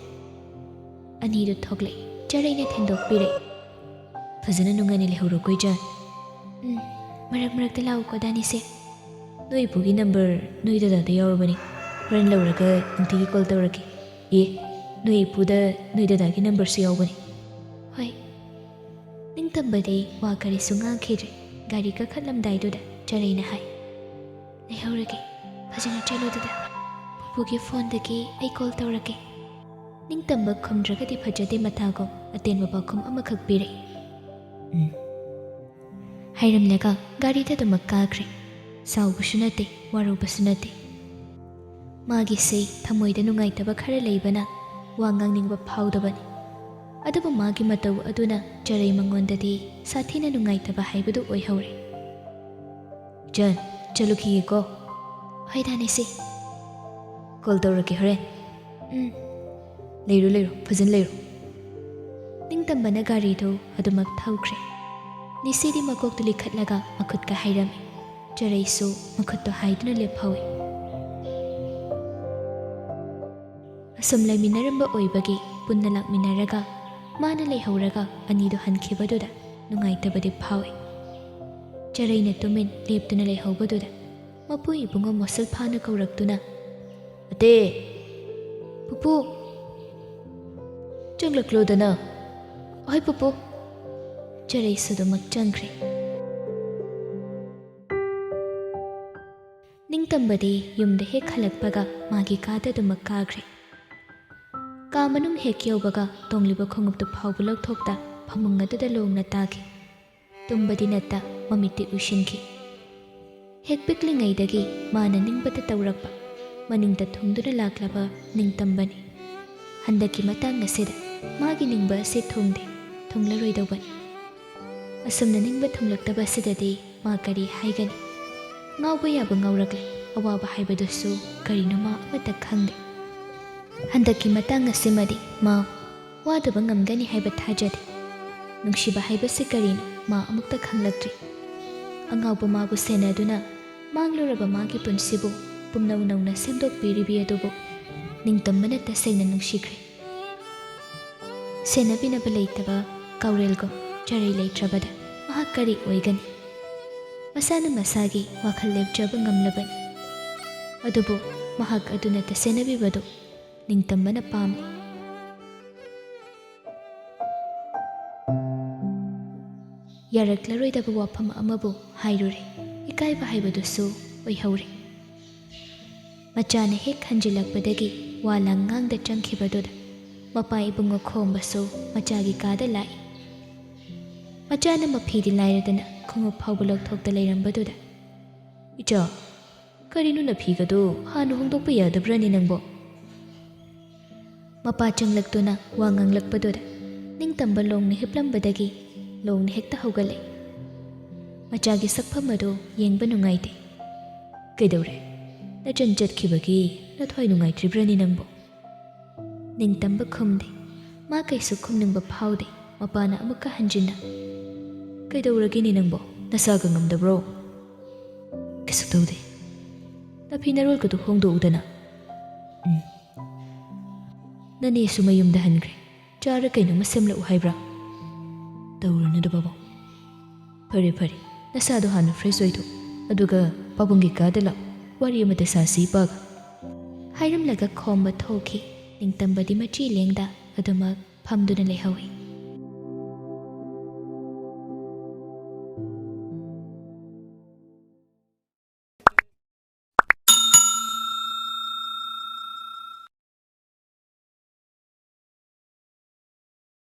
ꯑꯅꯤꯗꯨ ꯊꯣꯛꯂꯛꯏ꯫ ꯆꯔꯩꯅ ꯊꯤꯟꯗꯣꯛꯄꯤꯔꯛꯏ꯫ "ꯐꯖꯅ ꯅꯨꯡꯉꯥꯏꯅ ꯂꯩꯍꯧꯔꯣꯀꯣ ꯏꯆꯥ." "ꯃꯔꯛ ꯃꯔꯛꯇ ꯂꯥꯛꯎꯀꯣ ꯗꯥ ꯅꯤꯁꯤ." "ꯅꯣꯏ ꯏꯄꯨꯒꯤ ꯅꯝꯕꯔ ꯅꯣꯏ ꯗꯗꯥꯗ ꯌꯥꯎꯔꯕꯅꯤ, ꯍꯣꯔꯦꯟ ꯂꯧꯔꯒ ꯅꯨꯡꯇꯤꯒꯤ ꯀꯣꯜ ꯇꯧꯔꯛꯀꯦ." "ꯑꯦ, ꯅꯣꯏ ꯏꯄꯨꯗ ꯅꯣꯏ ꯗꯗꯥꯒꯤ ꯅꯝꯕꯔꯁꯨ ꯌꯥꯎꯕꯅꯤ." "ꯍꯣꯏ." ꯅꯤꯡꯇꯝꯕꯗꯤ ꯋꯥ ꯀꯔꯤꯁꯨ ꯉꯥꯡꯈꯤꯗ꯭ꯔꯦ꯫ ꯒꯥꯔꯤ ꯀꯥꯈꯠꯂꯝꯗꯥꯏꯗꯨꯗ ꯆꯔꯩꯅ ꯍꯥꯏ, "ꯂꯩꯍꯧꯔꯒꯦ, ꯐꯖꯅ ꯆꯠꯂꯨ ꯗꯗꯥ, ꯄꯨꯄꯨꯒꯤ ꯐꯣꯟꯗꯒꯤ ꯑꯩ ꯀꯣꯜ ꯇꯧꯔꯛꯀꯦ." ꯅꯤꯡꯇꯝꯕ ꯈꯨꯝꯗ꯭ꯔꯒꯗꯤ ꯐꯖꯗꯦ ꯃꯊꯥꯒꯨꯝ ꯑꯇꯦꯟꯕ ꯄꯥꯎꯈꯨꯝ ꯑꯃꯈꯛ ꯄꯤꯔꯛꯏ꯫ ꯍꯥꯏꯔꯝꯂꯒ ꯒꯥꯔꯤꯗ ꯑꯗꯨꯃꯛ ꯀꯥꯈ꯭ꯔꯦ꯫ ꯁꯥꯎꯕꯁꯨ ꯅꯠꯇꯦ, ꯋꯥꯔꯧꯕꯁꯨ ꯅꯠꯇꯦ꯫ ꯃꯥꯒꯤꯁꯦ ꯊꯃꯣꯏꯗ ꯅꯨꯡꯉꯥꯏꯇꯕ ꯈꯔ ꯂꯩꯕꯅ ꯋꯥ ꯉꯥꯡꯅꯤꯡꯕ ꯐꯥꯎꯗꯕꯅꯤ꯫ ꯑꯗꯨꯕꯨ ꯃꯥꯒꯤ ꯃꯇꯧ ꯑꯗꯨꯅ ꯆꯔꯩ ꯃꯉꯣꯟꯗꯗꯤ ꯁꯥꯊꯤꯅ ꯅꯨꯡꯉꯥꯏꯇꯕ ꯍꯥꯏꯕꯗꯨ ꯑꯣꯏꯍꯧꯔꯦ꯫ "ꯏꯆꯟ, ꯆꯠꯂꯨꯈꯤꯒꯦꯀꯣ." "ꯍꯣꯏ ꯗꯥ ꯅꯤꯁꯤ." "ꯀꯣꯜ ꯇꯧꯔꯛꯀꯦ ꯍꯣꯔꯦꯟ." "ꯂꯩꯔꯣ ꯂꯩꯔꯣ, ꯐꯖꯅ ꯂꯩꯔꯣ." ꯅꯤꯡꯇꯝꯕꯅ ꯒꯥꯔꯤꯗꯨ ꯑꯗꯨꯃꯛ ꯊꯧꯈ꯭ꯔꯦ꯫ ꯅꯤꯁꯤꯗꯤ ꯃꯀꯣꯛꯇꯨ ꯂꯤꯈꯠꯂꯒ ꯃꯈꯨꯠꯀ ꯍꯥꯏꯔꯝꯃꯤ꯫ ꯆꯔꯩꯁꯨ ꯃꯈꯨꯠꯇꯣ ꯍꯥꯏꯗꯨꯅ ꯂꯦꯞꯍꯧꯏ꯫ ꯑꯁꯨꯝ ꯂꯩꯃꯤꯟꯅꯔꯝꯕ ꯑꯣꯏꯕꯒꯤ ꯄꯨꯟꯅ ꯂꯥꯛꯃꯤꯟꯅꯔꯒ ꯃꯥꯅ ꯂꯩꯍꯧꯔꯒ ꯑꯅꯤꯗꯣ ꯍꯟꯈꯤꯕꯗꯨꯗ ꯅꯨꯡꯉꯥꯏꯇꯕꯗꯤ ꯐꯥꯎꯏ꯫ ꯆꯔꯩꯅ ꯇꯨꯃꯤꯟ ꯂꯦꯞꯇꯨꯅ ꯂꯩꯍꯧꯕꯗꯨꯗ ꯃꯄꯨ ꯏꯕꯨꯡꯉꯣ ꯃꯣꯁꯜ ꯐꯥꯅ ꯀꯧꯔꯛꯇꯨꯅ "ꯑꯇꯦ! ꯄꯨꯄꯨ! ꯆꯪꯂꯛꯂꯣꯗꯅ꯫ ꯑꯍꯣꯏ ꯄꯨꯄꯨ꯫ ꯆꯔꯩꯁꯨ ꯑꯗꯨꯃꯛ ꯆꯪꯈ꯭ꯔꯦ꯫ ꯅꯤꯡꯇꯝꯕꯗꯤ ꯌꯨꯝꯗ ꯍꯦꯛ ꯍꯜꯂꯛꯄꯒ ꯃꯥꯒꯤ ꯀꯥꯗ ꯑꯗꯨꯃꯛ ꯀꯥꯈ꯭ꯔꯦ꯫ ꯀꯥ ꯃꯅꯨꯡ ꯍꯦꯛ ꯌꯧꯕꯒ ꯇꯣꯡꯂꯤꯕ ꯈꯣꯡꯎꯞꯇꯨ ꯐꯥꯎꯕ ꯂꯧꯊꯣꯛꯇ ꯐꯃꯨꯡ ꯑꯗꯨꯗ ꯂꯣꯡꯅ ꯇꯥꯈꯤ꯫ ꯇꯨꯝꯕꯗꯤ ꯅꯠꯇ ꯃꯃꯤꯠꯇꯤ ꯎꯏꯁꯤꯟꯈꯤ꯫ ꯍꯦꯛ ꯄꯤꯛꯂꯤꯉꯩꯗꯒꯤ ꯃꯥꯅ ꯅꯤꯡꯕꯇ ꯇꯧꯔꯛꯄ ꯃꯅꯤꯡꯗ ꯊꯨꯡꯗꯨꯅ ꯂꯥꯛꯂꯕ ꯅꯤꯡꯇꯝꯕꯅꯤ꯫ ꯍꯟꯗꯛꯀꯤ ꯃꯇꯥꯡ ꯑꯁꯤꯗ ꯃꯥꯒꯤ ꯅꯤꯡꯕ ꯑꯁꯤ ꯊꯨꯡꯗꯦ, ꯊꯨꯡꯂꯔꯣꯏꯗꯧꯕꯅꯤ꯫ ꯑꯁꯨꯝꯅ ꯅꯤꯡꯕ ꯊꯨꯡꯂꯛꯇꯕ ꯑꯁꯤꯗꯗꯤ ꯃꯥ ꯀꯔꯤ ꯍꯥꯏꯒꯅꯤ? ꯉꯥꯎꯕ ꯌꯥꯕ ꯉꯥꯎꯔꯛꯂꯦ, ꯑꯋꯥꯕ ꯍꯥꯏꯕꯗꯨꯁꯨ ꯀꯔꯤꯅꯣ ꯃꯥ ꯑꯃꯠꯇ ꯈꯪꯗꯦ꯫ ꯍꯟꯗꯛꯀꯤ ꯃꯇꯥꯡ ꯑꯁꯤꯃꯗꯤ ꯃꯥ ꯋꯥꯗꯕ ꯉꯝꯒꯅꯤ ꯍꯥꯏꯕ ꯊꯥꯖꯗꯦ꯫ ꯅꯨꯡꯁꯤꯕ ꯍꯥꯏꯕꯁꯤ ꯀꯔꯤꯅꯣ ꯃꯥ ꯑꯃꯨꯛꯇ ꯈꯪꯂꯛꯇ꯭ꯔꯤ꯫ ꯑꯉꯥꯎꯕ ꯃꯥꯕꯨ ꯁꯦꯟꯅꯗꯨꯅ ꯃꯥꯡꯂꯨꯔꯕ ꯃꯥꯒꯤ ꯄꯨꯟꯁꯤꯕꯨ ꯄꯨꯝꯅꯧ ꯅꯧꯅ ꯁꯦꯝꯗꯣꯛꯄꯤꯔꯤꯕꯤ ꯑꯗꯨꯕꯨ ꯅꯤꯡꯇꯝꯕꯅ ꯇꯁꯦꯡꯅ ꯅꯨꯡꯁꯤꯈ꯭ꯔꯦ꯫ ꯁꯦꯟꯅꯕꯤꯅꯕ ꯂꯩꯇꯕ ꯀꯥꯎꯔꯦꯜꯒꯨꯝ ꯆꯔꯩ ꯂꯩꯇ꯭ꯔꯕꯗ ꯃꯍꯥꯛ ꯀꯔꯤ ꯑꯣꯏꯒꯅꯤ? ꯃꯁꯥꯅ ꯃꯁꯥꯒꯤ ꯋꯥꯈꯜ ꯂꯦꯞꯆꯕ ꯉꯝꯂꯕꯅꯤ꯫ ꯑꯗꯨꯕꯨ ꯃꯍꯥꯛ ꯑꯗꯨꯅ ꯇꯁꯦꯟꯅꯕꯤꯕꯗꯨ ꯅꯤꯡꯇꯝꯕꯅ ꯄꯥꯝꯃꯤ꯫ ꯌꯥꯔꯛꯂꯔꯣꯏꯗꯕ ꯋꯥꯐꯝ ꯑꯃꯕꯨ ꯍꯥꯏꯔꯨꯔꯦ, ꯏꯀꯥꯏꯕ ꯍꯥꯏꯕꯗꯨꯁꯨ ꯑꯣꯏꯍꯧꯔꯦ꯫ ꯃꯆꯥꯅ ꯍꯦꯛ ꯍꯟꯖꯤꯜꯂꯛꯄꯗꯒꯤ ꯋꯥ ꯂꯥꯡꯉꯥꯡꯗ ꯆꯪꯈꯤꯕꯗꯨꯗ ꯃꯄꯥ ꯏꯕꯨꯡꯉꯣ ꯈꯣꯝꯕꯁꯨ ꯃꯆꯥꯒꯤ ꯀꯥꯗ ꯂꯥꯛꯏ꯫ ꯃꯆꯥꯅ ꯃꯐꯤꯗꯤ ꯂꯥꯏꯔꯗꯅ ꯈꯣꯡꯎꯞ ꯐꯥꯎꯕ ꯂꯧꯊꯣꯛꯇ ꯂꯩꯔꯝꯕꯗꯨꯗ "ꯏꯆꯥ, ꯀꯔꯤꯅꯣ ꯅꯐꯤꯒꯗꯣ ꯍꯥꯟꯅ ꯍꯣꯡꯗꯣꯛꯄ ꯌꯥꯗꯕ꯭ꯔꯅꯦ ꯅꯪꯕꯣ?" ꯃꯄꯥ ꯆꯪꯂꯛꯇꯨꯅ ꯋꯥ ꯉꯥꯡꯂꯛꯄꯗꯨꯗ ꯅꯤꯡꯇꯝꯕ ꯂꯣꯡꯅ ꯍꯤꯞꯂꯝꯕꯗꯒꯤ ꯂꯣꯡꯅ ꯍꯦꯛꯇ ꯍꯧꯒꯠꯂꯦ꯫ ꯃꯆꯥꯒꯤ ꯁꯛꯐꯝ ꯑꯗꯨ ꯌꯦꯡꯕ ꯅꯨꯡꯉꯥꯏꯇꯦ꯫ "ꯀꯩꯗꯧꯔꯦ? ꯅꯆꯟ ꯆꯠꯈꯤꯕꯒꯤ ꯅꯊ꯭ꯋꯥꯏ ꯅꯨꯡꯉꯥꯏꯇ꯭ꯔꯤꯕ꯭ꯔꯅꯦ ꯅꯪꯕꯣ?" ꯅꯤꯡꯇꯝꯕ ꯈꯨꯝꯗꯦ꯫ ꯃꯥ ꯀꯩꯁꯨ ꯈꯨꯝꯅꯤꯡꯕ ꯐꯥꯎꯗꯦ꯫ ꯃꯄꯥꯅ ꯑꯃꯨꯛꯀ ꯍꯟꯖꯤꯟꯅ "ꯀꯩꯗꯧꯔꯒꯦꯅꯦ ꯅꯪꯕꯣ? ꯅꯁꯥꯒ ꯉꯝꯗꯕ꯭ꯔꯣ?" "ꯀꯩꯁꯨ ꯇꯧꯗꯦ." "ꯅꯐꯤ ꯅꯔꯣꯜꯒꯗꯣ ꯍꯣꯡꯗꯣꯛꯎꯗꯅ." "ꯅꯅꯦꯁꯨ ꯃꯌꯨꯝꯗ ꯍꯟꯈ꯭ꯔꯦ, ꯆꯥꯔ ꯀꯩꯅꯣꯝꯃ ꯁꯦꯝꯂꯛꯎ ꯍꯥꯏꯕ꯭ꯔꯥ?" "ꯇꯧꯔꯨꯅꯨꯗ ꯕꯥꯕꯥ." "ꯐꯔꯦ ꯐꯔꯦ, ꯅꯁꯥꯗꯣ ꯍꯥꯟꯅ ꯐ꯭ꯔꯦꯁ ꯑꯣꯏꯊꯣꯛ, ꯑꯗꯨꯒ ꯄꯥꯕꯨꯡꯒꯤ ꯀꯥꯗ ꯂꯥꯛꯎ, ꯋꯥꯔꯤ ꯑꯃꯇ ꯁꯥꯁꯤ ꯏꯄꯥꯒ." ꯍꯥꯏꯔꯝꯂꯒ ꯈꯣꯝꯕ ꯊꯣꯛꯈꯤ꯫ ꯅꯤꯡꯇꯝꯕꯗꯤ ꯃꯆꯤ ꯂꯦꯡꯗ ꯑꯗꯨꯃꯛ ꯐꯝꯗꯨꯅ ꯂꯩꯍꯧꯏ꯫